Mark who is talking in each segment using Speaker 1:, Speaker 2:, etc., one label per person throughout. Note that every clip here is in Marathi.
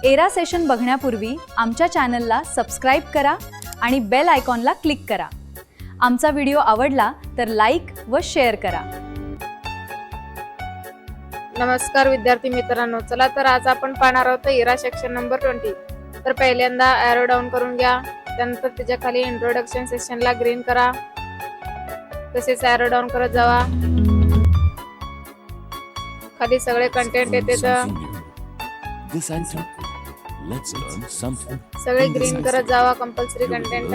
Speaker 1: एरा सेशन बघण्यापूर्वी आमच्या चॅनलला सबस्क्राईब करा आणि बेल आयकॉनला क्लिक करा. आमचा व्हिडिओ आवडला तर लाईक व शेअर करा.
Speaker 2: नमस्कार विद्यार्थी मित्रांनो, चला तर आज आपण पाहणार आहोत एरा सेक्शन नंबर 20. तर पहिल्यांदा एरो डाऊन करून घ्या, त्यानंतर त्याच्या खाली इंट्रोडक्शन सेक्शनला ग्रीन करा, तसेच एरो डाऊन करत जावा. खाली सगळे कंटेंट येते सगळे ग्रीन करत जावा, कंपल्सरी कंटेंट.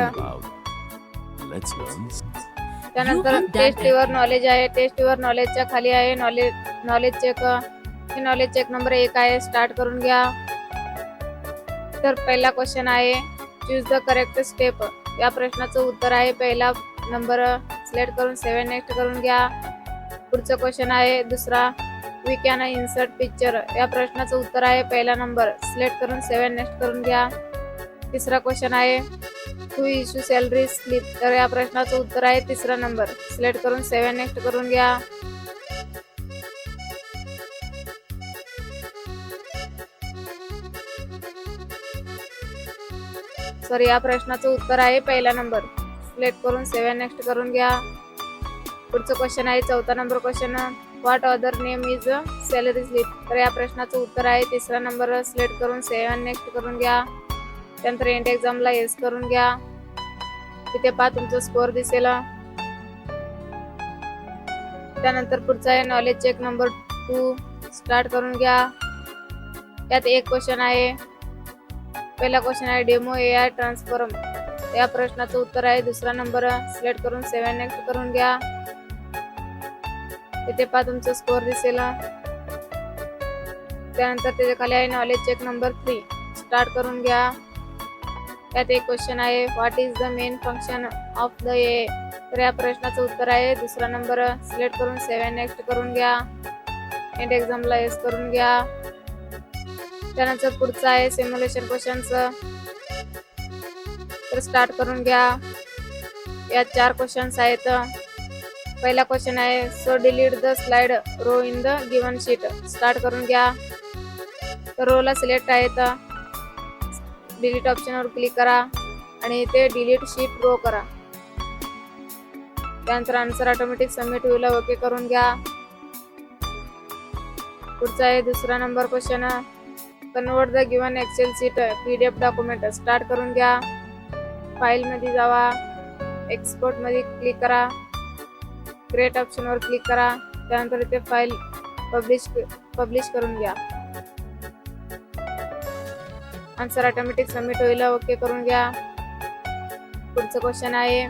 Speaker 2: त्यानंतर टेस्ट युअर नॉलेज आहे, टेस्ट युअर नॉलेजच्या खाली आहे नॉलेज चेक. हे नॉलेज चेक नंबर 1 आहे, स्टार्ट करून घ्या. तर पहिला क्वेश्चन आहे चूज द करेक्ट स्टेप. या प्रश्नाचं उत्तर आहे पहिला नंबर. सिलेक्ट करून 7 नेक्स्ट करून घ्या. पुढचं क्वेश्चन आहे दुसरा वी कॅन इन्सर्ट पिक्चर. या प्रश्नाचं उत्तर आहे पहिला नंबर. सिलेक्ट करून 7 नेक्स्ट करून घ्या. तिसरा क्वेश्चन आहे टू इश्यू सॅलरी स्लिप. तर या प्रश्नाचं उत्तर आहे तिसरा नंबर. सिलेक्ट करून 7 नेक्स्ट करून घ्या. सॉरी, या प्रश्नाचं उत्तर आहे पहिला नंबर. सिलेक्ट करून 7 नेक्स्ट करून घ्या. पुढचं क्वेश्चन आहे चौथा number question what other name is salary slip. तर या प्रश्नाचं उत्तर आहे तिसरा नंबर. सिलेक्ट करून 7 नेक्स्ट करून घ्या. त्यानंतर एंड एक्झामला येस करून घ्या. तिथे पहा तुमचा स्कोअर दिसेल. त्यानंतर पुढचा आहे नॉलेज चेक नंबर 2. स्टार्ट करून घ्या. यात एक क्वेश्चन आहे. पहिला क्वेश्चन आहे डेमो एआय ट्रान्सफॉर्म. या प्रश्नाचं उत्तर आहे दुसरा नंबर. सिलेक्ट करून 7 नेक्स्ट करून घ्या. तिथे पहा तुमचा स्कोअर दिसेल. त्यानंतर त्याच्या खाली आहे नॉलेज चेक नंबर 3. स्टार्ट करून घ्या. यात एक क्वेश्चन आहे what is the main function of the ए. तर या प्रश्नाचं उत्तर आहे दुसरा नंबर. सिलेक्ट करून 7 नेक्स्ट करून घ्या. एंड एक्झामला येस करून घ्या. त्यानंतर पुढचं आहे सिम्युलेशन क्वेश्चन्स. तर स्टार्ट करून घ्या. यात 4 क्वेश्चन्स आहेत. पहिला क्वेश्चन आहे so delete the slide row in the given sheet. Start करून घ्या. तर रोला सिलेक्ट आहेत. डिलीट ऑप्शनवर क्लिक करा आणि इथे डिलीट शीट रो करा. त्यानंतर आन्सर ऑटोमॅटिक सबमिट होईल, ओके करून घ्या. पुढचा आहे दुसरा number question convert the given excel sheet PDF document. Start करून घ्या. फाईल मध्ये जावा, एक्सपोर्ट मध्ये क्लिक करा, क्रिएट ऑप्शनवर क्लिक करा. त्यानंतर इथे फाईल पब्लिश करून घ्या. आन्सर ऑटोमॅटिक सबमिट होईल, ओके करून घ्या. पुढचं क्वेश्चन आहे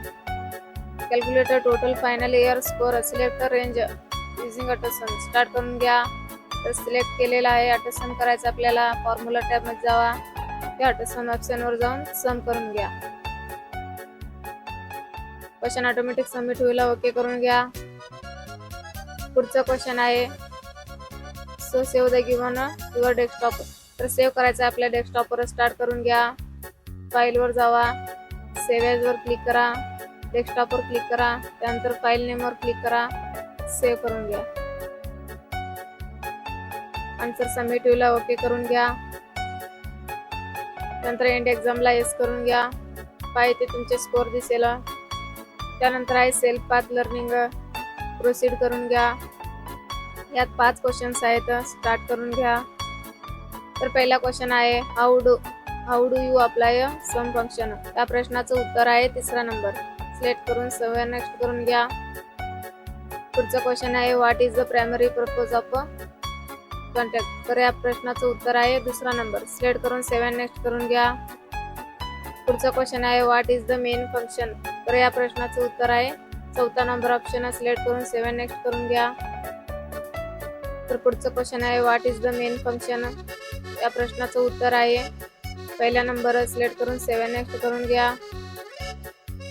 Speaker 2: calculator total final year score. Select range using autosum. Start करून घ्या. तर सिलेक्ट केलेला आहे. ऑटोसम करायचं आपल्याला. फॉर्म्युला टॅब मध्ये जावा, त्या ऑटोसम ऑप्शनवर जाऊन सम करून घ्या. क्वेश्चन ऑटोमॅटिक सबमिट होईल, ओके करून घ्या. पुढचा क्वेश्चन आहे so save the given your desktop. तर सेव्ह करायचं आपल्या डेस्कटॉपवर. स्टार्ट करून घ्या. फाईलवर जावा, सेव्ह ॲज वर क्लिक करा, डेस्कटॉपवर क्लिक करा. त्यानंतर फाईल नेमवर क्लिक करा, सेव्ह करून घ्या. आन्सर सबमिट होईल, ओके करून घ्या. नंतर एंड एक्झामला येस करून घ्या. पहा इथे तुमचे स्कोअर दिसेल. त्यानंतर आहे सेल्फ पाथ लर्निंग. प्रोसीड करून घ्या. यात 5 क्वेश्चन्स आहेत. स्टार्ट करून घ्या. तर पहिला क्वेश्चन आहे how do you apply sum function. या प्रश्नाचं उत्तर आहे तिसरा नंबर. सिलेक्ट करून 7 नेक्स्ट करून घ्या. पुढचा क्वेश्चन आहे what is the primary purpose of contact. तर या प्रश्नाचं उत्तर आहे दुसरा नंबर. सिलेक्ट करून 7 नेक्स्ट करून घ्या. पुढचा क्वेश्चन आहे what is the main function. तर या प्रश्नाचं उत्तर आहे चौथा नंबर ऑप्शन. सिलेक्ट करून 7 नेक्स्ट करून घ्या. तर पुढचं क्वेश्चन आहे what is the main function. या प्रश्नाचं उत्तर आहे पहिला नंबर. सिलेक्ट करून 7 नेक्स्ट करून घ्या.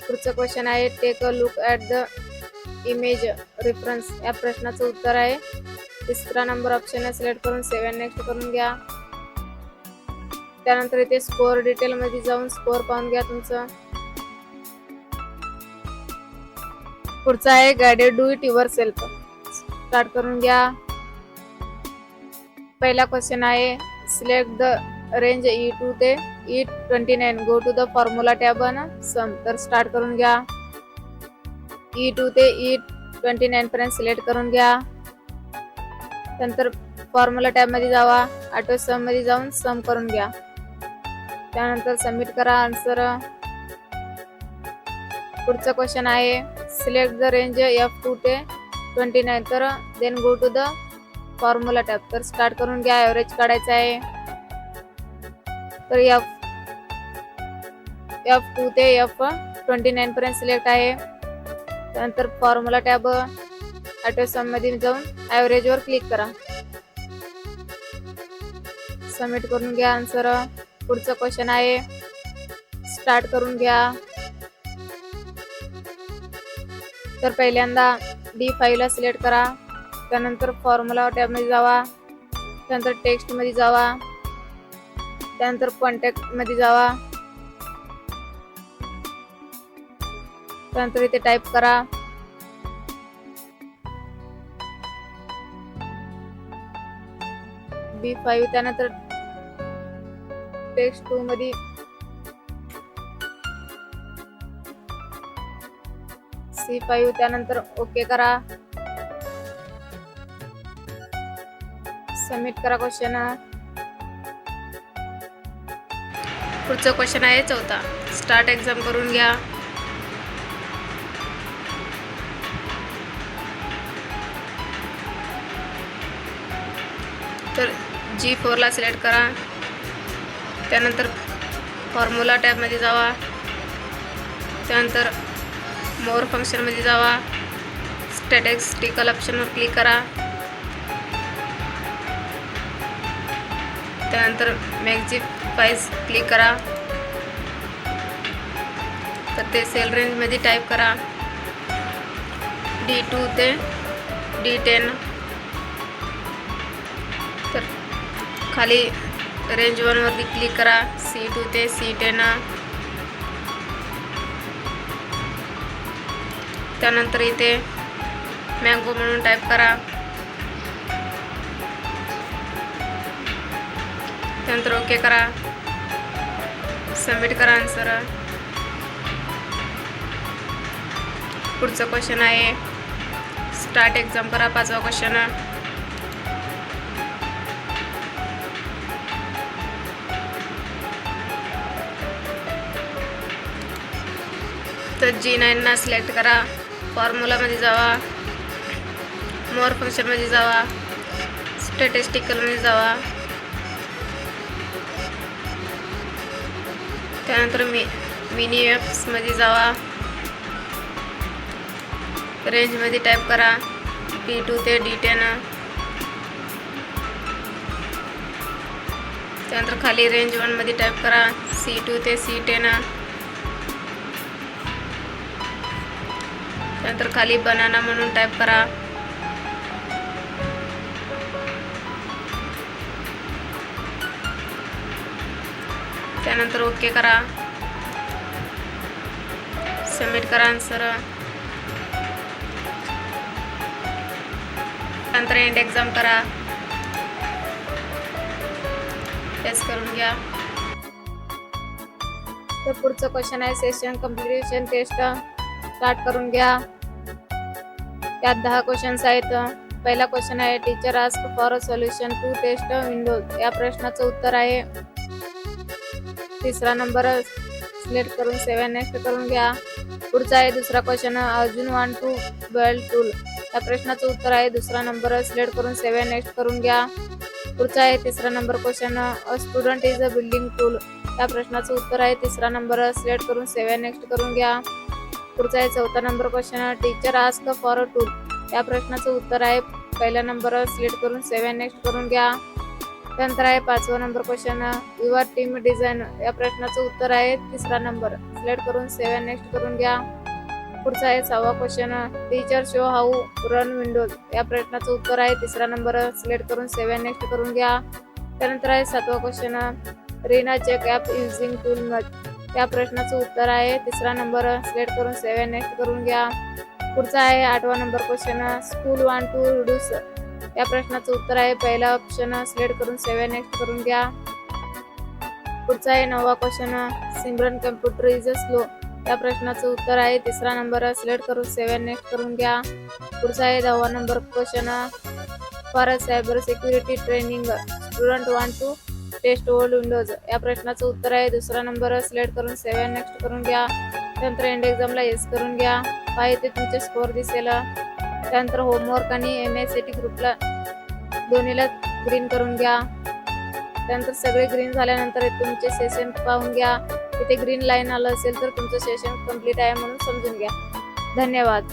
Speaker 2: पुढचं क्वेश्चन आहे take a look at the image reference. या प्रश्नाचं उत्तर आहे तिसरा नंबर ऑप्शन. सिलेक्ट करून 7 नेक्स्ट करून घ्या. त्यानंतर इथे स्कोअर डिटेल मध्ये जाऊन स्कोअर पाहून घ्या तुमचं. पुढचा आहे guided do it your self. Start करून घ्या. पहिला क्वेश्चन आहे सिलेक्ट द रेंज E2 ते E29 go to the formula tab sum. तर स्टार्ट करून घ्या. E2 ते E29 पर्यंत सिलेक्ट करून घ्या. त्यानंतर फॉर्म्युला टॅब मध्ये जावा. ऑटो सम मध्ये जाऊन सम करून घ्या. त्यानंतर सबमिट करा आन्सर. पुढचा क्वेश्चन आहे सिलेक्ट द रेंज F2 ते 29. तर then go to the formula tab. तर स्टार्ट करून घ्या. ॲव्हरेज काढायचा आहे. तर F2 ते F29 पर्यंत सिलेक्ट आहे. त्यानंतर फॉर्म्युला टॅब ऑटो सम मध्ये जाऊन ॲव्हरेज वर क्लिक करा. सबमिट करून घ्या आन्सर. पुढचा क्वेश्चन आहे स्टार्ट करून घ्या. तर पहिल्यांदा D5 ला सिलेक्ट करा. त्यानंतर फॉर्म्युला टॅब मध्ये जावा. त्यानंतर टेक्स्ट मध्ये जावा. त्यानंतर कॉन्टॅक्ट मध्ये जावा. त्यानंतर इथे टाईप करा B5. त्यानंतर टेक्स्ट 2 मध्ये C5. त्यानंतर ओके करा. सबमिट करा क्वेश्चन. पुढचा क्वेश्चन आहे चौथा. स्टार्ट एक्झाम करून घ्या. तर G4 ला सिलेक्ट करा. त्यानंतर फॉर्म्युला टॅब मध्ये जावा. त्यानंतर मोर फंक्शन मध्ये जावा. स्टॅटिस्टिकल ऑप्शनवर क्लिक करा. त्यानंतर मॅक्झिफाइज क्लिक करा. तर ते सेल रेंज मध्ये टाईप करा D2 ते D10. तर खाली रेंज 1 वरती क्लिक करा. C2 ते C10. त्यानंतर इथे मँगो म्हणून टाईप करा. त्यानंतर ओके करा. सबमिट करा आन्सर. पुढचा क्वेश्चन आहे स्टार्ट एक्झाम करा. पाचवा क्वेश्चन. तर G9 ला सिलेक्ट करा. फॉर्म्युला मध्ये जावा. मोर फंक्शन मध्ये जावा. स्टॅटिस्टिकल मध्ये जावा. त्यानंतर मिनी एप्स मध्ये जावा. रेंज मध्ये टाईप करा D2 ते D10. त्यानंतर खाली रेंज 1 मध्ये टाईप करा C2 ते C10. त्यानंतर खाली बनाना म्हणून टाईप करा. त्यानंतर ओके करा. सबमिट करा आन्सर. त्यानंतर एंड एक्झाम करा. टेस्ट करून घ्या. तर पुढचं क्वेश्चन आहे सेशन कम्प्लिटेशन टेस्ट. स्टार्ट करून घ्या. त्यात 10 क्वेश्चन्स आहेत. पहिला क्वेश्चन आहे teacher ask for a solution to test Windows. या प्रश्नाचं उत्तर आहे. तिसरा नंबर सिलेक्ट करून 7 नेक्स्ट करून घ्या. पुढचा आहे दुसरा question Arjun want to build tool. या प्रश्नाचं उत्तर आहे. दुसरा नंबर सिलेक्ट करून 7 नेक्स्ट करून घ्या. पुढचा आहे तिसरा number question a student is a building tool. या प्रश्नाचं उत्तर आहे. तिसरा नंबर सिलेक्ट करून 7 नेक्स्ट करून घ्या. पुढचा आहे चौथा number question teacher ask for a tool. या प्रश्नाचं उत्तर आहे. पहिला नंबर सिलेक्ट करून 7 नेक्स्ट करून घ्या. त्यानंतर आहे पाचवा number question your team design. या प्रश्नाचं उत्तर आहे. तिसरा नंबर सिलेक्ट करून 7 नेक्स्ट करून घ्या. पुढचा आहे 6वा question teacher show how run Windows. या प्रश्नाचं उत्तर आहे. तिसरा नंबर सिलेक्ट करून 7 नेक्स्ट करून घ्या. त्यानंतर आहे 7वा question Reena check app using tool much. या प्रश्नाचं उत्तर आहे. तिसरा नंबर सिलेक्ट करून 7 नेक्स्ट करून घ्या. पुढचा आहे 8वा number question school want to reduce. या प्रश्नाचं उत्तर आहे. पहिला ऑप्शन सिलेक्ट करून 7 नेक्स्ट करून घ्या. पुढचा आहे 9वा question. Simran computer is slow. या प्रश्नाचं उत्तर आहे 3रा नंबर. सिलेक्ट करून 7 नेक्स्ट करून घ्या. पुढचा आहे 10वा number question. For cyber security training student want to test old Windows. या प्रश्नाचं उत्तर आहे 2रा नंबर. सिलेक्ट करून 7 नेक्स्ट करून घ्या. त्यानंतर एंड एक्झामला येस करून घ्या. पाहिजे ते तुमचे स्कोअर दिसेल. त्यानंतर होमवर्क आणि MSCT ग्रुपला दोन्हीला ग्रीन करून घ्या. त्यानंतर सगळे ग्रीन झाल्यानंतर तुमचे सेशन पाहून घ्या. तिथे ग्रीन लाईन आलं असेल तर तुमचं सेशन कंप्लीट आहे म्हणून समजून घ्या. धन्यवाद.